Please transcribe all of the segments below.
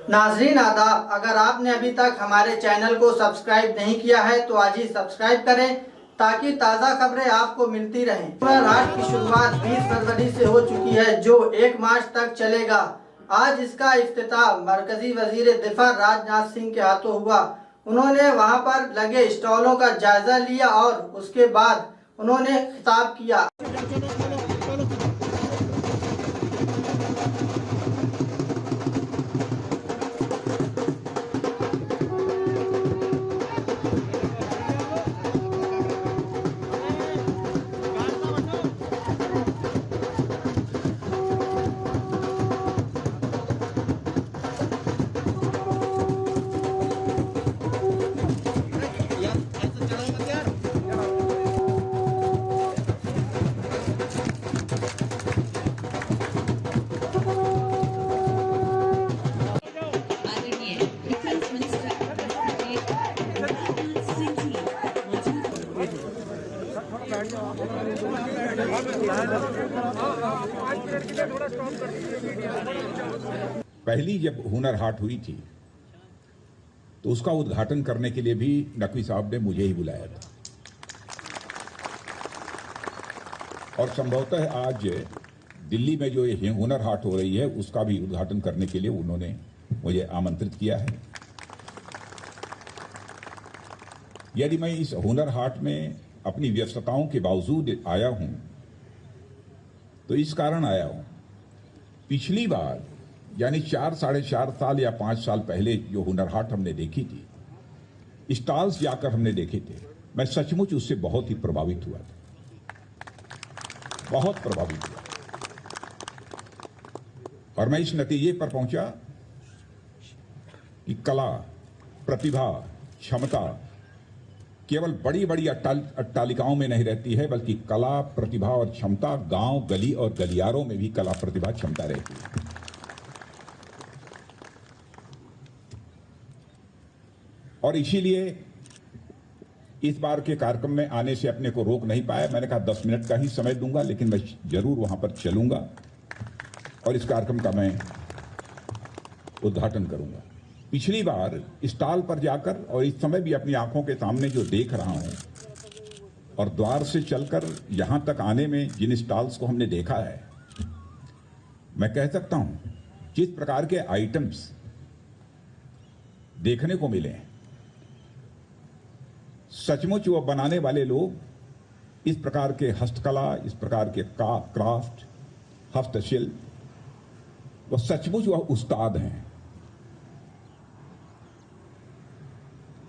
नाजरीन आदाब, अगर आपने अभी तक हमारे चैनल को सब्सक्राइब नहीं किया है तो आज ही सब्सक्राइब करें ताकि ताज़ा खबरें आपको मिलती रहें। हुनर हाट की शुरुआत 20 फरवरी से हो चुकी है जो 1 मार्च तक चलेगा। आज इसका इफ्तिताह मरकजी वजीर दिफा राजनाथ सिंह के हाथों हुआ। उन्होंने वहां पर लगे स्टॉलों का जायजा लिया और उसके बाद उन्होंने खिताब किया। पहली जब हुनर हाट हुई थी तो उसका उद्घाटन करने के लिए भी नकवी साहब ने मुझे ही बुलाया था और संभवतः आज दिल्ली में जो ये हुनर हाट हो रही है उसका भी उद्घाटन करने के लिए उन्होंने मुझे आमंत्रित किया है। यदि मैं इस हुनर हाट में अपनी व्यस्तताओं के बावजूद आया हूं तो इस कारण आया हूं, पिछली बार यानी 4-4.5 साल या 5 साल पहले जो हुनर हाट हमने देखी थी, स्टॉल्स जाकर हमने देखे थे, मैं सचमुच उससे बहुत ही प्रभावित हुआ था, बहुत प्रभावित हुआ और मैं इस नतीजे पर पहुंचा कि कला, प्रतिभा, क्षमता केवल बड़ी बड़ी अट्टालिकाओं में नहीं रहती है, बल्कि कला, प्रतिभा और क्षमता गांव, गली और गलियारों में भी कला, प्रतिभा, क्षमता रहती है। और इसीलिए इस बार के कार्यक्रम में आने से अपने को रोक नहीं पाया। मैंने कहा 10 मिनट का ही समय दूंगा, लेकिन मैं जरूर वहां पर चलूंगा और इस कार्यक्रम का मैं उद्घाटन करूंगा। पिछली बार स्टॉल पर जाकर और इस समय भी अपनी आंखों के सामने जो देख रहा हूं और द्वार से चलकर यहां तक आने में जिन स्टॉल्स को हमने देखा है, मैं कह सकता हूं जिस प्रकार के आइटम्स देखने को मिले हैं, सचमुच वो बनाने वाले लोग इस प्रकार के हस्तकला, इस प्रकार के क्राफ्ट, हस्तशिल्प, वो सचमुच वह उस्ताद हैं।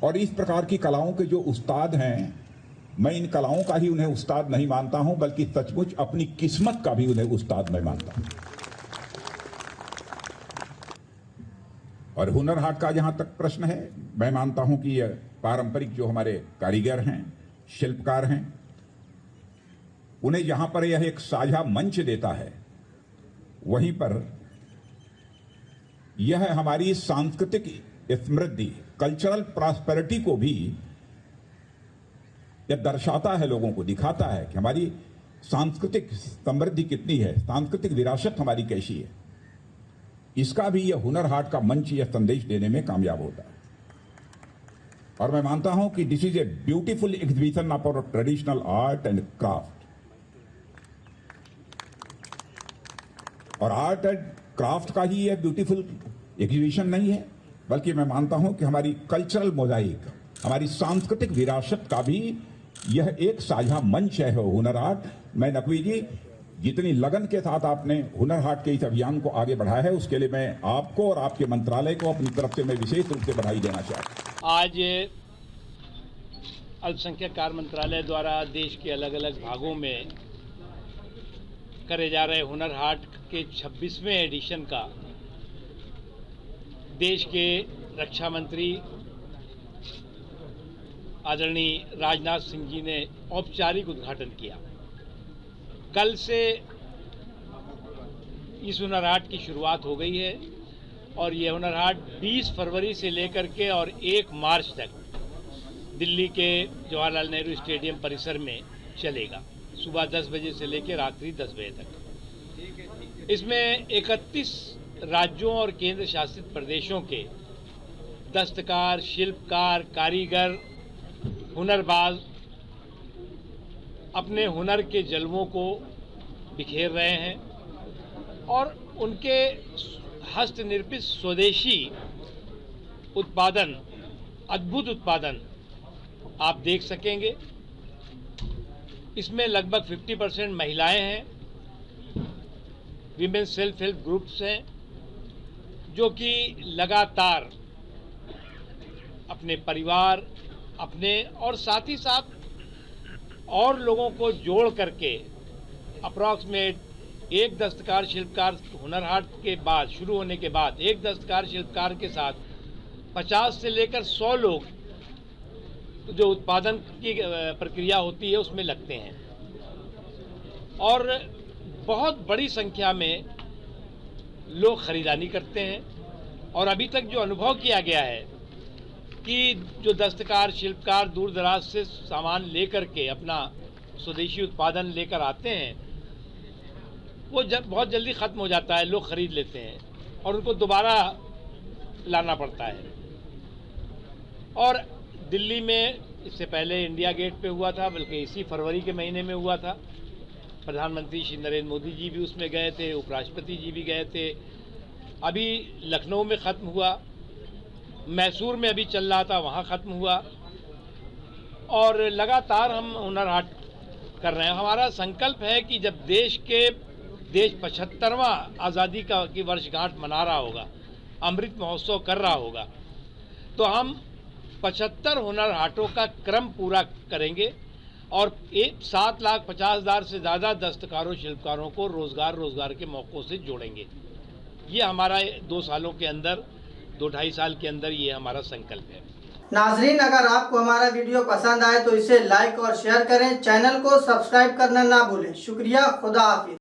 और इस प्रकार की कलाओं के जो उस्ताद हैं, मैं इन कलाओं का ही उन्हें उस्ताद नहीं मानता हूं, बल्कि सचमुच अपनी किस्मत का भी उन्हें उस्ताद मैं मानता हूं। और हुनर हाट का जहां तक प्रश्न है, मैं मानता हूं कि यह पारंपरिक जो हमारे कारीगर हैं, शिल्पकार हैं, उन्हें यहां पर यह एक साझा मंच देता है, वहीं पर यह हमारी सांस्कृतिक समृद्धि, कल्चरल प्रॉस्पेरिटी को भी यह दर्शाता है, लोगों को दिखाता है कि हमारी सांस्कृतिक समृद्धि कितनी है, सांस्कृतिक विरासत हमारी कैसी है। इसका भी यह हुनर हाट का मंच यह संदेश देने में कामयाब होता है। और मैं मानता हूं कि this is a beautiful exhibition of our traditional art and craft. और आर्ट एंड क्राफ्ट का ही यह ब्यूटीफुल एग्जीबिशन नहीं है, बल्कि मैं मानता हूं कि हमारी कल्चरल मोजाइक, हमारी सांस्कृतिक विरासत का भी यह एक साझा मंच है हुनर हाट। मैं नकवी जी, जितनी लगन के साथ आपने हुनर हाट के इस अभियान को आगे बढ़ाया है, उसके लिए मैं आपको और आपके मंत्रालय को अपनी तरफ से मैं विशेष रूप से बधाई देना चाहता हूं। आज अल्पसंख्यक कार्य मंत्रालय द्वारा देश के अलग अलग भागों में करे जा रहे हुनर हाट के 26वें एडिशन का देश के रक्षा मंत्री आदरणीय राजनाथ सिंह जी ने औपचारिक उद्घाटन किया। कल से इस हुनर हाट की शुरुआत हो गई है और ये हुनर हाट 20 फरवरी से लेकर के और 1 मार्च तक दिल्ली के जवाहरलाल नेहरू स्टेडियम परिसर में चलेगा, सुबह 10 बजे से लेकर रात्रि 10 बजे तक। इसमें 31 राज्यों और केंद्र शासित प्रदेशों के दस्तकार, शिल्पकार, कारीगर, हुनरबाज अपने हुनर के जलवों को बिखेर रहे हैं और उनके हस्तनिर्मित स्वदेशी उत्पादन, अद्भुत उत्पादन आप देख सकेंगे। इसमें लगभग 50% महिलाएं हैं, विमेन सेल्फ हेल्प ग्रुप्स हैं, जो कि लगातार अपने परिवार, अपने और साथ ही साथ और लोगों को जोड़ करके अप्रॉक्सीमेट एक दस्तकार शिल्पकार हुनर हाट के बाद शुरू होने के बाद एक दस्तकार शिल्पकार के साथ 50 से लेकर 100 लोग जो उत्पादन की प्रक्रिया होती है उसमें लगते हैं और बहुत बड़ी संख्या में लोग खरीदारी करते हैं। और अभी तक जो अनुभव किया गया है कि जो दस्तकार शिल्पकार दूर दराज से सामान लेकर के अपना स्वदेशी उत्पादन लेकर आते हैं वो बहुत जल्दी ख़त्म हो जाता है, लोग खरीद लेते हैं और उनको दोबारा लाना पड़ता है। और दिल्ली में इससे पहले इंडिया गेट पे हुआ था, बल्कि इसी फरवरी के महीने में हुआ था। प्रधानमंत्री श्री नरेंद्र मोदी जी भी उसमें गए थे, उपराष्ट्रपति जी भी गए थे। अभी लखनऊ में ख़त्म हुआ, मैसूर में अभी चल रहा था, वहाँ ख़त्म हुआ और लगातार हम हुनर हाट कर रहे हैं। हमारा संकल्प है कि जब देश 75वां आज़ादी की वर्षगांठ मना रहा होगा, अमृत महोत्सव कर रहा होगा, तो हम 75 हुनर हाटों का क्रम पूरा करेंगे और 7,50,000 से ज़्यादा दस्तकारों शिल्पकारों को रोज़गार के मौक़ों से जोड़ेंगे। ये हमारा 2 सालों के अंदर, 2-2.5 साल के अंदर ये हमारा संकल्प है। नाजरीन, अगर आपको हमारा वीडियो पसंद आए तो इसे लाइक और शेयर करें, चैनल को सब्सक्राइब करना ना भूलें। शुक्रिया, खुदा हाफिज।